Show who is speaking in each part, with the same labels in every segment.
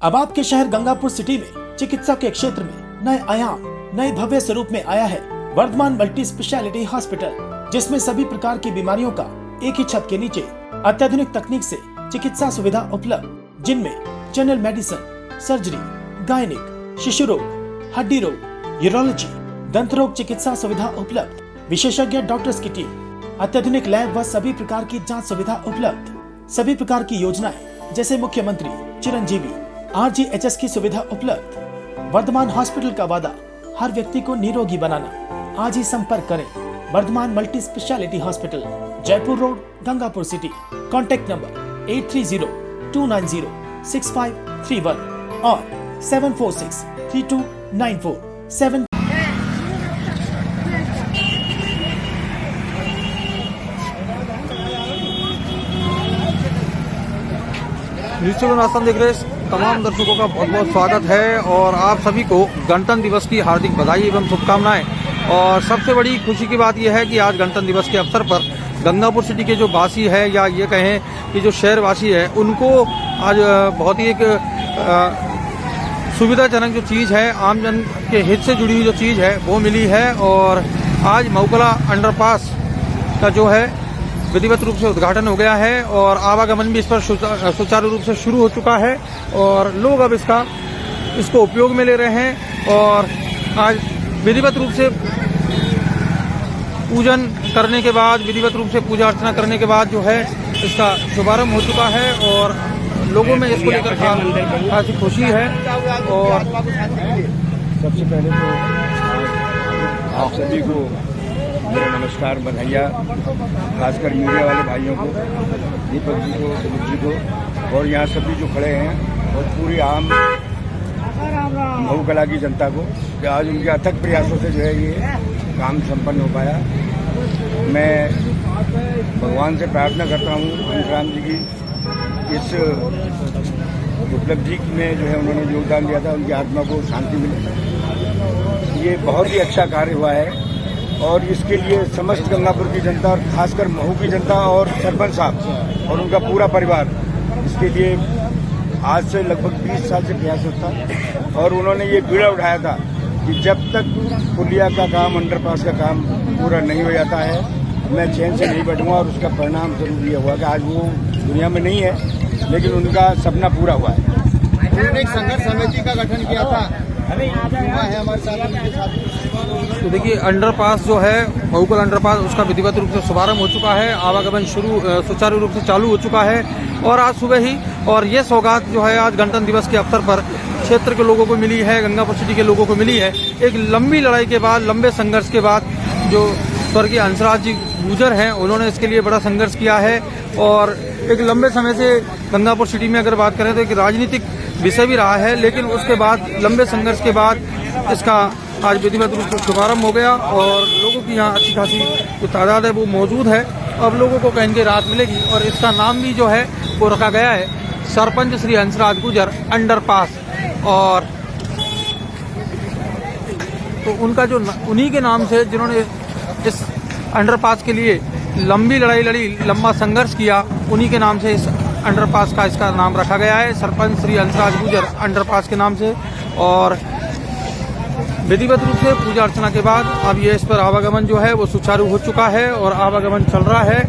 Speaker 1: अब आपके शहर गंगापुर सिटी में चिकित्सा के क्षेत्र में नए आयाम, नए भव्य स्वरूप में आया है वर्धमान मल्टी स्पेशलिटी हॉस्पिटल, जिसमें सभी प्रकार की बीमारियों का एक ही छत के नीचे अत्याधुनिक तकनीक से चिकित्सा सुविधा उपलब्ध, जिनमें जनरल मेडिसिन, सर्जरी, गायनिक, शिशु रोग, हड्डी रोग, यूरोलॉजी, दंत रोग चिकित्सा सुविधा उपलब्ध, विशेषज्ञ डॉक्टर्स की टीम, अत्याधुनिक लैब व सभी प्रकार की जांच सुविधा उपलब्ध, सभी प्रकार की योजनाएं जैसे मुख्यमंत्री चिरंजीवी RGHS की सुविधा उपलब्ध। वर्धमान हॉस्पिटल का वादा हर व्यक्ति को निरोगी बनाना। आज ही संपर्क करें Vardhman multi speciality hospital, Jaipur road, Gangapur city. Contact number 8302906531 और 74632947।
Speaker 2: न्यूज़ चैनल आसान देख रहे तमाम दर्शकों का बहुत बहुत स्वागत है और आप सभी को गणतंत्र दिवस की हार्दिक बधाई एवं शुभकामनाएं। और सबसे बड़ी खुशी की बात यह है कि आज गणतंत्र दिवस के अवसर पर गंगापुर सिटी के जो वासी है या ये कहें कि जो शहरवासी है, उनको आज बहुत ही एक सुविधाजनक जो चीज़ है, आमजन के हित से जुड़ी हुई जो चीज़ है वो मिली है। और आज मऊकला अंडरपास का जो है विधिवत रूप से उद्घाटन हो गया है और आवागमन भी इस पर सुचारू रूप से शुरू हो चुका है और लोग अब इसको उपयोग में ले रहे हैं। और आज विधिवत रूप से पूजन करने के बाद, विधिवत रूप से पूजा अर्चना करने के बाद जो है इसका शुभारंभ हो चुका है और लोगों में इसको लेकर खासी खुशी है। और
Speaker 3: सबसे पहले तो आप सभी को मेरा नमस्कार, बधाइयाँ, खासकर मीडिया वाले भाइयों को, दीपक जी को, दिलीप जी को और यहाँ सभी जो खड़े हैं और पूरी आम मऊकला की जनता को कि आज उनके अथक प्रयासों से जो है ये काम संपन्न हो पाया। मैं भगवान से प्रार्थना करता हूँ हंसराम जी की इस उपलब्धि में जो है उन्होंने योगदान दिया था, उनकी आत्मा को शांति मिले। ये बहुत ही अच्छा कार्य हुआ है और इसके लिए समस्त गंगापुर की जनता और खासकर महू की जनता और सरपंच साहब और उनका पूरा परिवार इसके लिए आज से लगभग 20 साल से प्रयासरत था। और उन्होंने ये बीड़ा उठाया था कि जब तक पुलिया का काम, अंडरपास का काम पूरा नहीं हो जाता है, मैं चैन से नहीं बैठूंगा। और उसका परिणाम जरूर ये हुआ कि आज वो दुनिया में नहीं है, लेकिन उनका सपना पूरा हुआ है। उन्होंने एक संघर्ष समिति का गठन किया था, है हमारे साथ।
Speaker 2: तो देखिए, अंडरपास जो है मऊकला अंडरपास, उसका विधिवत रूप से शुभारंभ हो चुका है, आवागमन सुचारू रूप से चालू हो चुका है और आज सुबह ही। और ये सौगात जो है आज गणतंत्र दिवस के अवसर पर क्षेत्र के लोगों को मिली है, गंगापुर सिटी के लोगों को मिली है। एक लंबी लड़ाई के बाद, लंबे संघर्ष के बाद जो स्वर्गीय हंसराज जी गुजर हैं, उन्होंने इसके लिए बड़ा संघर्ष किया है। और एक लंबे समय से गंगापुर सिटी में अगर बात करें तो एक राजनीतिक विषय भी रहा है, लेकिन उसके बाद लंबे संघर्ष के बाद इसका आज विधिवत रूप से शुभारंभ हो गया और लोगों की यहाँ अच्छी खासी जो तादाद है वो मौजूद है। अब लोगों को कहीं राहत मिलेगी और इसका नाम भी जो है वो रखा गया है सरपंच श्री हंसराज गुजर अंडरपास। और तो उनका जो उन्हीं के नाम से जिन्होंने इस अंडरपास के लिए लंबी लड़ाई लड़ी, लंबा संघर्ष किया, उन्हीं के नाम से इस अंडरपास का इसका नाम रखा गया है सरपंच श्री हंसराज गुजर अंडरपास के नाम से। और विधिवत रूप से पूजा अर्चना के बाद अब ये इस पर आवागमन जो है वो सुचारू हो चुका है और आवागमन चल रहा है।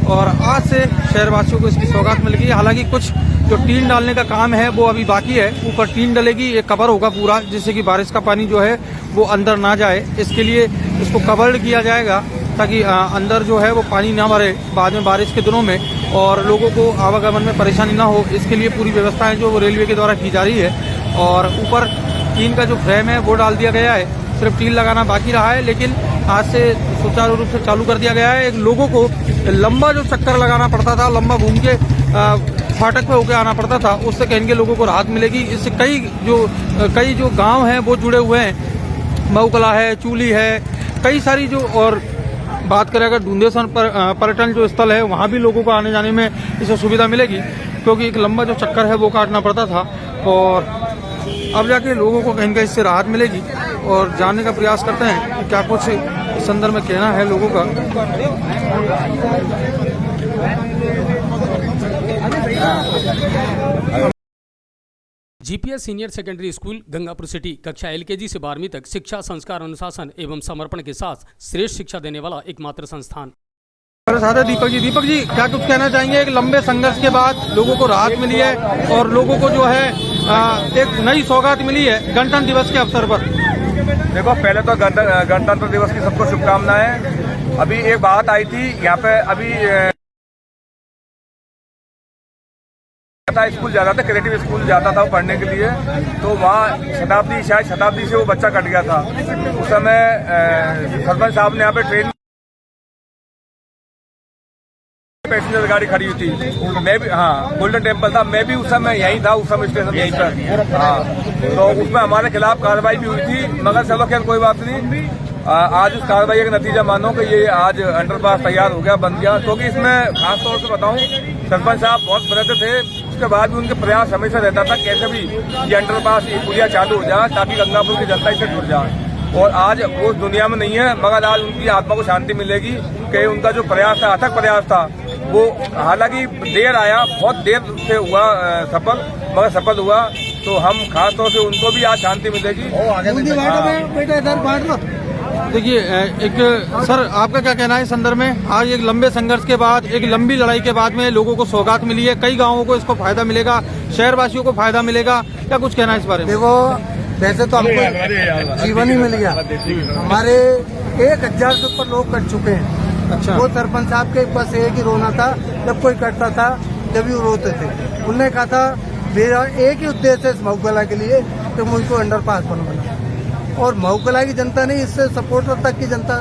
Speaker 2: और आज से शहरवासियों को इसकी सौगात मिल गई। हालांकि कुछ जो टीन डालने का काम है वो अभी बाकी है, ऊपर टीन डलेगी, एक कवर होगा पूरा, जिससे कि बारिश का पानी जो है वो अंदर ना जाए। इसके लिए इसको कवर्ड किया जाएगा ताकि अंदर जो है वो पानी ना भरे बाद में बारिश के दिनों में और लोगों को आवागमन में परेशानी ना हो। इसके लिए पूरी व्यवस्थाएं जो वो रेलवे के द्वारा की जा रही है। और ऊपर टीन का जो फ्रेम है वो डाल दिया गया है, सिर्फ टीन लगाना बाकी रहा है, लेकिन आज से सुचारू रूप से चालू कर दिया गया है। एक लोगों को लंबा जो चक्कर लगाना पड़ता था, लंबा घूम के फाटक पे होकर आना पड़ता था, उससे कहीं के लोगों को राहत मिलेगी। इससे कई जो गांव हैं वो जुड़े हुए हैं, मऊकला है, चूली है, कई सारी जो। और बात करें अगर डूंदेसन पर्यटन जो स्थल है, वहाँ भी लोगों को आने जाने में इससे सुविधा मिलेगी, क्योंकि एक लंबा जो चक्कर है वो काटना पड़ता था। और अब जाके लोगों को कहीं इससे राहत मिलेगी। और जानने का प्रयास करते हैं कि क्या कुछ इस संदर्भ में कहना है लोगों का।
Speaker 4: GPS senior secondary school Gangapur city कक्षा एलकेजी से 12वीं तक शिक्षा, संस्कार, अनुशासन एवं समर्पण के साथ श्रेष्ठ शिक्षा देने वाला एकमात्र संस्थान।
Speaker 2: हमारे साथ है दीपक जी क्या कुछ कहना चाहेंगे? एक लंबे संघर्ष के बाद लोगों को राहत मिली है और लोगों को जो है एक नई सौगात मिली है गणतंत्र दिवस के अवसर पर।
Speaker 5: देखो, पहले तो गणतंत्र दिवस की सबको शुभकामनाएं। अभी एक बात आई थी यहाँ पे, अभी स्कूल जाता था, क्रिएटिव स्कूल जाता था पढ़ने के लिए, तो वहाँ शताब्दी से वो बच्चा कट गया था। उस समय सरपंच साहब ने यहाँ पे ट्रेन पैसेंजर गाड़ी खड़ी हुई थी। मैं भी, हाँ, गोल्डन टेम्पल था, मैं भी उस समय यहीं था, उस समय स्टेशन यहीं पर। हाँ, तो उसमें हमारे खिलाफ कार्रवाई भी हुई थी, मगर चलो खैर कोई बात नहीं। आज उस कार्रवाई का नतीजा मानो कि ये आज अंडरपास तैयार हो गया, बन गया। क्योंकि इसमें खास तौर से बताऊं, सरपंच साहब बहुत प्रयत्न थे, उसके बाद भी उनके प्रयास हमेशा रहता था कैसे भी ये अंडरपास, ये पुलिया चालू हो जाए ताकि गंगापुर की जनता इससे जुड़ जाए। और आज वो दुनिया में नहीं है, मगर आज उनकी आत्मा को शांति मिलेगी कि उनका जो प्रयास था, अथक प्रयास था, वो हालांकि देर आया, बहुत देर से हुआ सफल, मगर सफल हुआ। तो हम खास तौर से उनको भी आज शांति मिलेगी।
Speaker 2: देखिए, एक सर आपका क्या कहना है इस संदर्भ में? आज एक लंबे संघर्ष के बाद, एक लंबी लड़ाई के बाद में लोगों को सौगात मिली है, कई गांवों को इसको फायदा मिलेगा, शहरवासियों को फायदा मिलेगा, क्या कुछ कहना है इस बारे में?
Speaker 6: देखो, वैसे तो हमको जीवन ही मिल गया, हमारे 1000 से ऊपर लोग कट चुके हैं।
Speaker 2: अच्छा।
Speaker 6: वो सरपंच साहब के बस एक ही रोना था, जब कोई कटता था जब वो रोते थे। उनने कहा था मेरा एक ही उद्देश्य है इस मऊकला के लिए कि मुझको अंडरपास बनवाना, और मऊकला की जनता नहीं, इससे सपोर्टर तक की जनता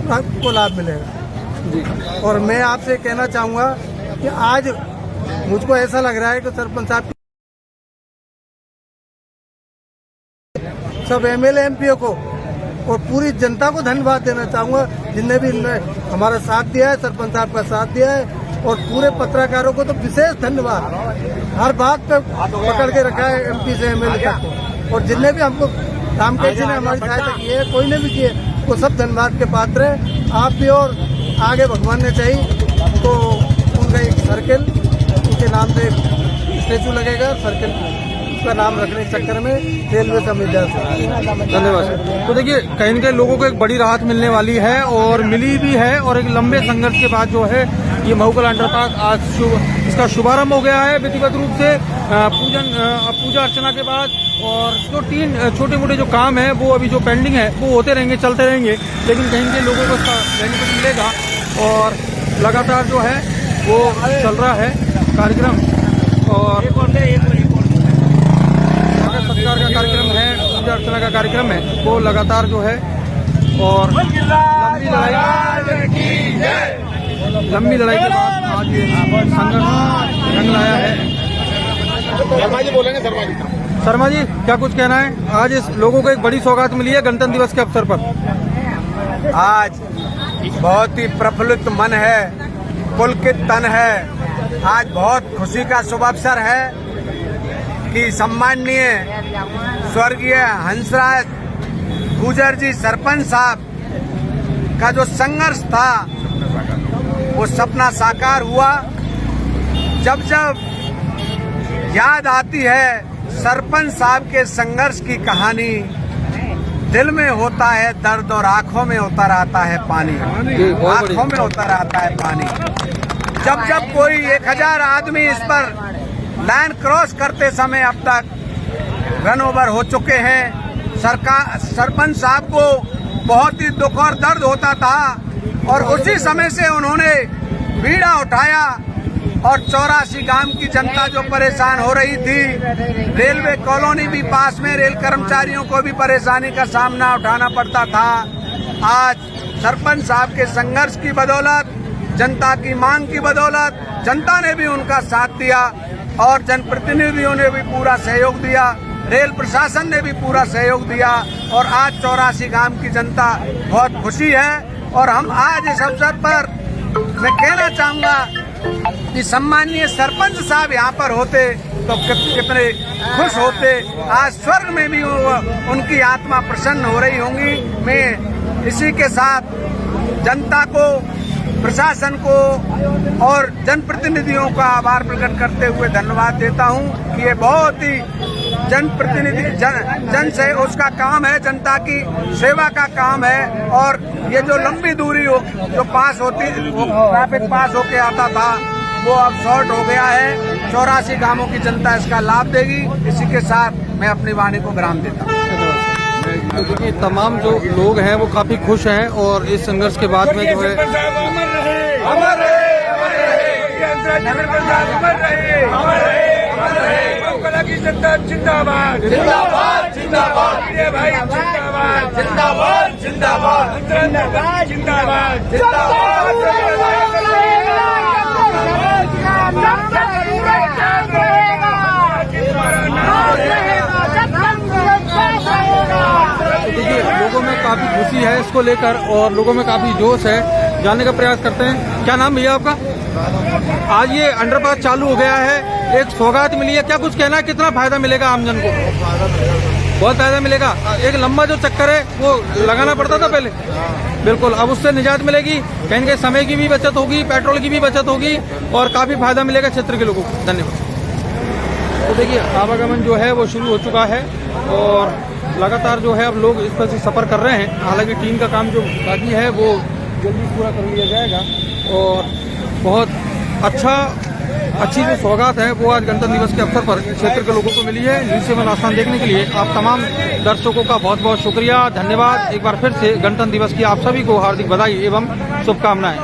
Speaker 6: को लाभ मिलेगा। और मैं आपसे कहना चाहूँगा कि आज मुझको ऐसा लग रहा है कि सरपंच साहब सब एमएलए एमपीओ को और पूरी जनता को धन्यवाद देना चाहूँगा, जिनने भी हमारा साथ दिया है, सरपंच साहब का साथ दिया है। और पूरे पत्रकारों को तो विशेष धन्यवाद, हर बात पे पकड़ के रखा है एमपी से एमएलए तक। और जिनने भी हमको रामकेश जी ने हमारी सहायता की है, कोई ने भी की है, वो सब धन्यवाद के पात्र है। आप भी और आगे भगवान ने चाहिए तो उनका एक सर्किल, उनके नाम से स्टेचू लगेगा, सर्किल का नाम रखने के चक्कर में रेलवे से मिल जाए।
Speaker 2: धन्यवाद। तो देखिए, कहीं न कहीं लोगों को एक बड़ी राहत मिलने वाली है और मिली भी है, और एक लंबे संघर्ष के बाद जो है ये मऊकला अंडरपास आज इसका शुभारंभ हो गया है विधिवत रूप से, पूजा अर्चना के बाद। और जो 3 छोटे मोटे जो काम है वो अभी जो पेंडिंग है वो होते रहेंगे, चलते रहेंगे, लेकिन कहीं कहीं लोगों को इसका बेनिफिट मिलेगा। और लगातार जो है वो चल रहा है कार्यक्रम, और सत्कार का कार्यक्रम है, पूजा अर्चना का कार्यक्रम है, वो लगातार जो है। और लंबी लड़ाई के बाद आज ये संघर्ष रंग लाया है। शर्मा जी क्या कुछ कहना है? आज इस लोगों को एक बड़ी सौगात मिली है गणतंत्र दिवस के अवसर पर।
Speaker 6: आज बहुत ही प्रफुल्लित मन है, पुलकित तन है। आज बहुत खुशी का शुभ अवसर है कि सम्माननीय स्वर्गीय हंसराज गुर्जर जी सरपंच साहब का जो संघर्ष था वो सपना साकार हुआ। जब जब याद आती है सरपंच साहब के संघर्ष की कहानी, दिल में होता है दर्द और आंखों में उतर आता है पानी, आंखों में उतर आता है पानी। जब जब कोई 1000 आदमी इस पर लाइन क्रॉस करते समय अब तक रन ओवर हो चुके हैं। सरपंच साहब को बहुत ही दुख और दर्द होता था, और उसी समय से उन्होंने बीड़ा उठाया और 84 गांव की जनता जो परेशान हो रही थी, रेलवे कॉलोनी भी पास में, रेल कर्मचारियों को भी परेशानी का सामना उठाना पड़ता था। आज सरपंच साहब के संघर्ष की बदौलत, जनता की मांग की बदौलत जनता ने भी उनका साथ दिया और जनप्रतिनिधियों ने भी पूरा सहयोग दिया, रेल प्रशासन ने भी पूरा सहयोग दिया, और आज 84 गांव की जनता बहुत खुशी है। और हम आज इस अवसर पर मैं कहना चाहूँगा कि सम्माननीय सरपंच साहब यहाँ पर होते तो कितने खुश होते। आज स्वर्ग में भी उनकी आत्मा प्रसन्न हो रही होंगी। मैं इसी के साथ जनता को, प्रशासन को और जनप्रतिनिधियों का आभार प्रकट करते हुए धन्यवाद देता हूँ कि ये बहुत ही जनप्रतिनिधि जन से उसका काम है, जनता की सेवा का काम है। और ये जो लंबी दूरी जो पास होती, वो ट्रैफिक पास होके आता था, वो अब शॉर्ट हो गया है। 84 गांवों की जनता इसका लाभ देगी। इसी के साथ मैं अपनी वाणी को विराम देता हूँ।
Speaker 2: तो देखिए तमाम जो लोग हैं वो काफी खुश हैं और इस संघर्ष के बाद में जो है
Speaker 5: की जनता जिंदाबाद जिंदाबाद जिंदाबाद भाई जिंदाबाद जिंदाबाद जिंदाबाद जिंदाबाद
Speaker 2: देखिए लोगों में काफी खुशी है इसको लेकर और लोगों में काफी जोश है। जानने का प्रयास करते हैं, क्या नाम भैया आपका? आज ये अंडरपास चालू हो गया है, एक सौगात मिली है, क्या कुछ कहना है, कितना फायदा मिलेगा आमजन को? बहुत फायदा मिलेगा। एक लंबा जो चक्कर है वो लगाना पड़ता था पहले, बिल्कुल अब उससे निजात मिलेगी। कहीं ना कहीं समय की भी बचत होगी, पेट्रोल की भी बचत होगी और काफी फायदा मिलेगा क्षेत्र के लोगों को। धन्यवाद। तो देखिए आवागमन जो है वो शुरू हो चुका है और लगातार जो है अब लोग इस पर से सफर कर रहे हैं। हालांकि टीम का काम जो बाकी है वो जल्दी पूरा कर लिया जाएगा और बहुत अच्छी जो सौगात है वो आज गणतंत्र दिवस के अवसर पर क्षेत्र के लोगों को मिली है। न्यूज़ 7 आसान देखने के लिए आप तमाम दर्शकों का बहुत बहुत शुक्रिया, धन्यवाद। एक बार फिर से गणतंत्र दिवस की आप सभी को हार्दिक बधाई एवं शुभकामनाएं।